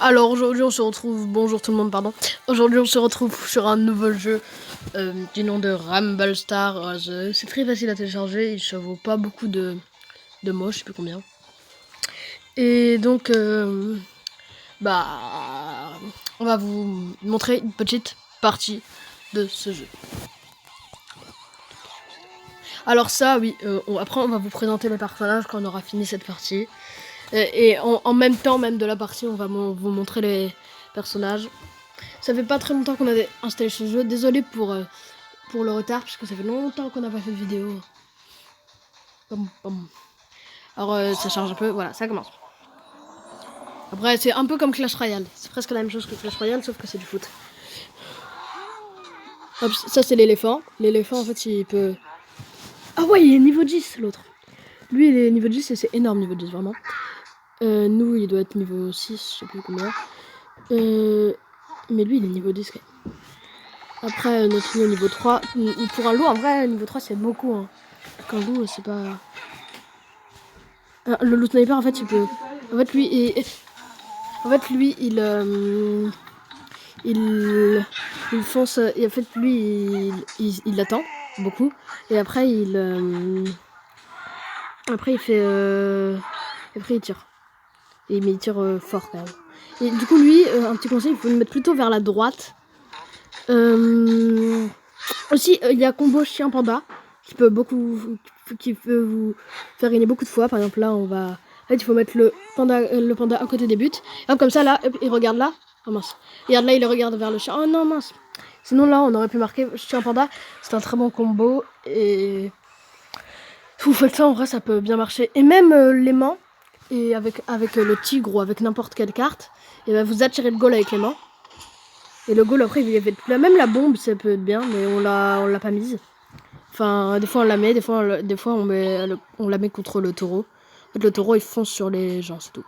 Alors aujourd'hui on se retrouve, bonjour tout le monde pardon, aujourd'hui on se retrouve sur un nouveau jeu du nom de Rumble Star. C'est très facile à télécharger, ça vaut pas beaucoup de mots, je sais plus combien. Et donc on va vous montrer une petite partie de ce jeu. Alors ça oui, après on va vous présenter les personnages quand on aura fini cette partie. Et en même temps même de la partie, on va vous montrer les personnages. Ça fait pas très longtemps qu'on avait installé ce jeu. Désolé pour le retard, parce que ça fait longtemps qu'on n'a pas fait de vidéo. Alors ça charge un peu, voilà, ça commence. Après, c'est un peu comme Clash Royale. C'est presque la même chose que Clash Royale, sauf que c'est du foot. Hop, ça c'est l'éléphant. L'éléphant, en fait, il peut... Ah ouais, il est niveau 10, l'autre. Lui, il est niveau 10 et c'est énorme, niveau 10, vraiment. Nous, il doit être niveau 6, je sais plus combien. Mais lui, il est niveau 10, quand même. Après, notre loup est niveau 3. Pour un loup, en vrai, niveau 3, c'est beaucoup. Hein. Qu'un loup, c'est pas... Le loup sniper, en fait, il peut... En fait, lui, il fonce... Et en fait, lui, il attend beaucoup. Et après, Après, il fait... Après, il tire. Mais il tire fort, quand même. Et du coup, lui, un petit conseil, il faut le mettre plutôt vers la droite. Aussi, il y a combo chien panda qui peut vous faire gagner beaucoup de fois. Par exemple, là, on va... En fait, il faut mettre le panda à côté des buts. Et hop, comme ça, là, hop, il regarde là. Oh mince. Regarde là, il regarde vers le chien. Oh non, mince. Sinon, là, on aurait pu marquer chien panda. C'est un très bon combo. Et vous faites ça, en vrai, ça peut bien marcher. Et même l'aimant, et avec le tigre ou avec n'importe quelle carte, et ben, vous attirez le goal avec l'aimant. Et le goal, après, il y avait même la bombe, ça peut être bien, mais on l'a pas mise. Enfin, des fois on la met, des fois on la met contre le taureau. En fait, le taureau il fonce sur les gens, c'est tout.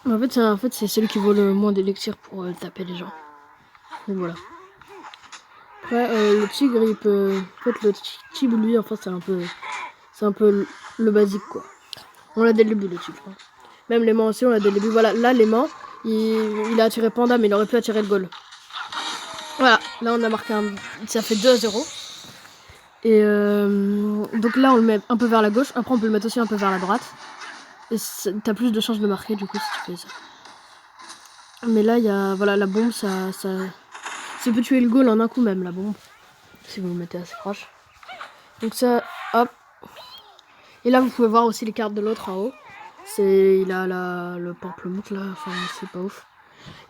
En fait, c'est celui qui vaut le moins d'élixir pour taper les gens. Donc voilà. Après, le tigre, il peut... En fait, le tigre, lui, enfin, c'est un peu le basique, quoi. On l'a dès le début, le tigre. Même l'aimant aussi, on l'a dès le début. Voilà, là, l'aimant, il a attiré Panda, mais il aurait pu attirer le goal. Voilà, là, on a marqué un... Ça fait 2-0. Et donc là, on le met un peu vers la gauche. Après, on peut le mettre aussi un peu vers la droite. Et t'as plus de chances de marquer, du coup, si tu fais ça. Mais là, il y a... Voilà, la bombe, ça peut tuer le goal en un coup même, la bombe. Si vous le mettez assez proche. Donc ça, hop. Et là, vous pouvez voir aussi les cartes de l'autre en haut. Il a le pamplemousse, là. Enfin, c'est pas ouf.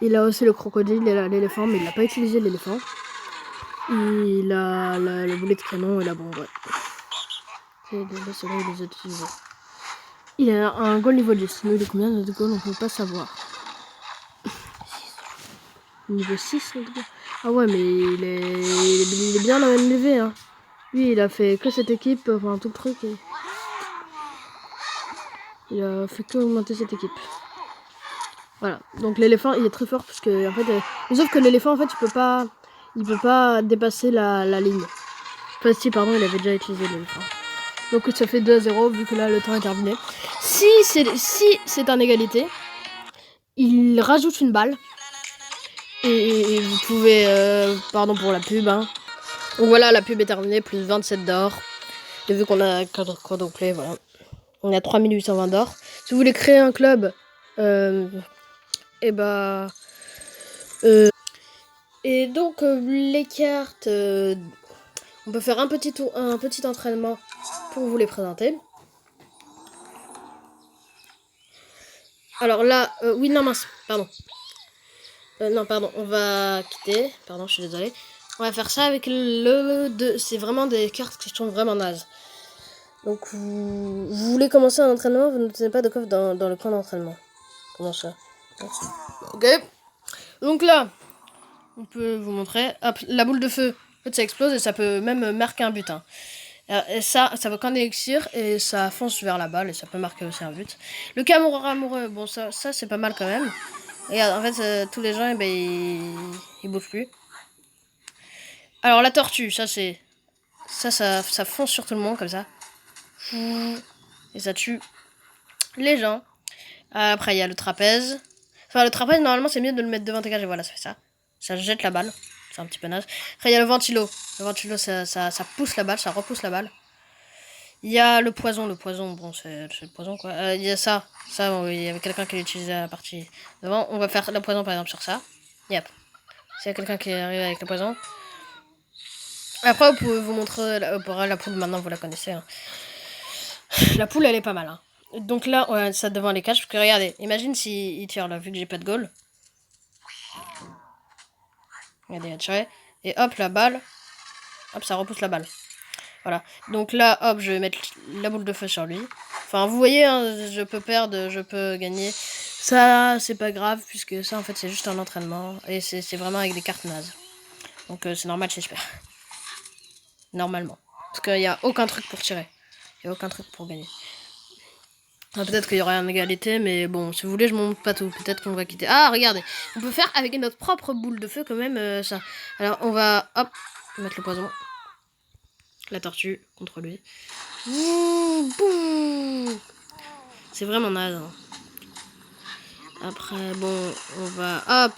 Il a aussi le crocodile et l'éléphant, mais il n'a pas utilisé l'éléphant. Il a le boulet de canon et la bombe, ouais. C'est là, il les a utilisés. Il a un goal niveau 10. Nous, il est combien notre goal? On peut pas savoir. Niveau 6 notre goal. Ah ouais, mais il est bien la MLV. Hein. Lui, il a fait que cette équipe, enfin tout le truc. Et... Il a fait que augmenter cette équipe. Voilà. Donc l'éléphant, il est très fort parce que en fait, sauf que l'éléphant, en fait, il peut pas dépasser la ligne. Enfin, si, pardon, il avait déjà utilisé l'éléphant. Donc ça fait 2-0 vu que là le temps est terminé. Si c'est en égalité, il rajoute une balle. Et vous pouvez... pardon pour la pub. Hein. Donc voilà, la pub est terminée, plus 27 d'or. Et vu qu'on a quadruplé, voilà. On a 3820 d'or. Si vous voulez créer un club, et bah... et donc les cartes... on peut faire un petit entraînement pour vous les présenter. Alors là... oui, non, mince, pardon. Non, pardon, on va quitter. Pardon, je suis désolée. On va faire ça avec c'est vraiment des cartes qui sont vraiment nazes. Donc, vous voulez commencer un entraînement, vous ne tenez pas de coffre dans le camp d'entraînement. Comment ça? Ok. Donc là, on peut vous montrer. Hop, la boule de feu, en fait, ça explose et ça peut même marquer un but. Hein. Et ça vaut qu'un élixir et ça fonce vers la balle et ça peut marquer aussi un but. Le camouflage amoureux, bon, ça c'est pas mal quand même. Regarde, en fait, tous les gens, eh ben, ils bougent plus. Alors, la tortue, ça fonce sur tout le monde, comme ça. Et ça tue les gens. Après, il y a le trapèze. Enfin, le trapèze, normalement, c'est mieux de le mettre devant tes cages. Et voilà, ça fait ça. Ça jette la balle. C'est un petit peu naze. Après, il y a le ventilo. Le ventilo, ça pousse la balle, ça repousse la balle. Il y a le poison. Le poison, bon, c'est le poison, quoi. Il y a ça. Ça, bon, il y avait quelqu'un qui l'utilisait à la partie devant. On va faire le poison, par exemple, sur ça. Yep. S'il y a quelqu'un qui arrive avec le poison. Après, vous pouvez vous montrer la poule. Maintenant, vous la connaissez. Hein. La poule, elle est pas mal. Hein. Donc là, ouais, ça devant les cages. Parce que regardez, imagine s'il tire là, vu que j'ai pas de goal. Regardez, il a tiré. Et hop, la balle. Hop, ça repousse la balle. Voilà. Donc là, hop, je vais mettre la boule de feu sur lui. Enfin, vous voyez, hein, je peux perdre, je peux gagner. Ça, c'est pas grave, puisque ça, en fait, c'est juste un entraînement. Et c'est vraiment avec des cartes nazes. Donc c'est normal, c'est super. Normalement. Parce qu'il n'y a aucun truc pour tirer. Il n'y a aucun truc pour gagner. Enfin, peut-être qu'il y aura une égalité, mais bon, si vous voulez, je montre pas tout. Peut-être qu'on va quitter. Ah, regardez. On peut faire avec notre propre boule de feu, quand même, ça. Alors, on va, hop, mettre le poison. La tortue contre lui. C'est vraiment naze. Hein. Après, bon, on va... Hop.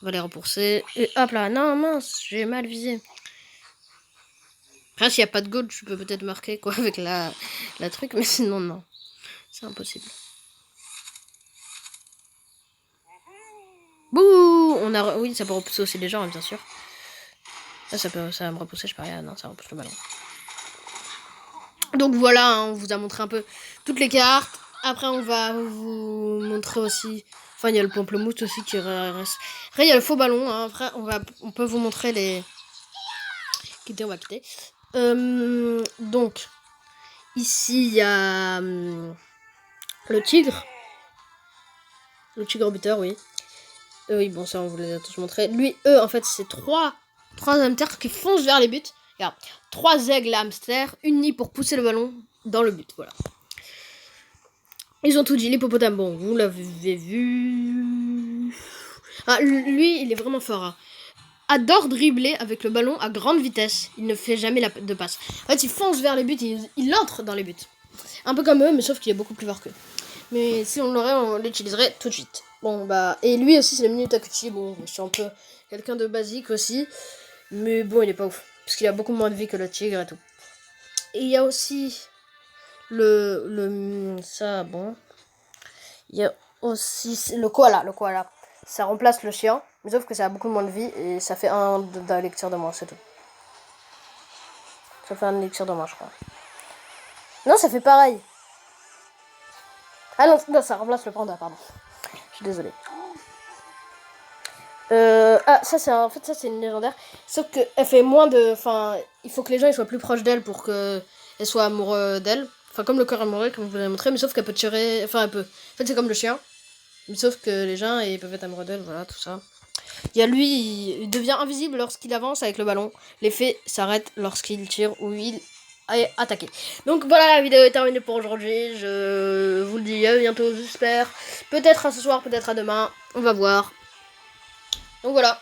On va les repousser. Et hop là. Non, mince, j'ai mal visé. Après, s'il n'y a pas de goal, je peux peut-être marquer quoi avec la truc. Mais sinon, non. C'est impossible. Bouh. On a... Oui, ça peut repousser aussi les gens, hein, bien sûr. Là, ça va me repousser, je peux rien. Non, ça repousse le ballon. Donc voilà, hein, on vous a montré un peu toutes les cartes. Après, on va vous montrer aussi... Enfin, il y a le pamplemousse aussi qui reste. Après, il y a le faux ballon. Hein. Après, on peut vous montrer les... Quitter, on va quitter. Donc, ici, il y a le tigre. Le tigre buteur, oui. Oui, bon, ça, on vous les a tous montrés. Lui, en fait, c'est trois hamsters qui foncent vers les buts. Regarde, 3 aigles hamsters unis pour pousser le ballon dans le but. Voilà. Ils ont tout dit. L'hippopotame, bon, vous l'avez vu. Ah, lui, il est vraiment fort. Hein. Adore dribbler avec le ballon à grande vitesse. Il ne fait jamais de passe. En fait, il fonce vers les buts, il entre dans les buts. Un peu comme eux, mais sauf qu'il est beaucoup plus fort qu'eux. Mais si on l'aurait, on l'utiliserait tout de suite. Bon, bah, et lui aussi, c'est le Minu Takuchi. Bon, je suis un peu quelqu'un de basique aussi. Mais bon, il est pas ouf. Parce qu'il a beaucoup moins de vie que le tigre et tout. Et il y a aussi ça, bon. Il y a aussi le koala. Le koala. Ça remplace le chien. Mais sauf que ça a beaucoup moins de vie. Et ça fait un d'élixir de moins, c'est tout. Ça fait un élixir de moins, je crois. Non, ça fait pareil. Ah non, ça remplace le panda, pardon. Je suis désolée. Ça c'est en fait ça c'est une légendaire. Sauf que elle fait moins de, enfin, il faut que les gens ils soient plus proches d'elle pour que elle soit amoureux d'elle. Enfin comme le corps amoureux comme je vous l'ai montré, mais sauf qu'elle peut tirer, enfin elle peut. En fait c'est comme le chien, mais sauf que les gens ils peuvent être amoureux d'elle, voilà tout ça. Il y a lui, il devient invisible lorsqu'il avance avec le ballon. L'effet s'arrête lorsqu'il tire ou il est attaqué. Donc voilà, la vidéo est terminée pour aujourd'hui. Je vous le dis à bientôt, j'espère. Peut-être à ce soir, peut-être à demain. On va voir. Donc voilà.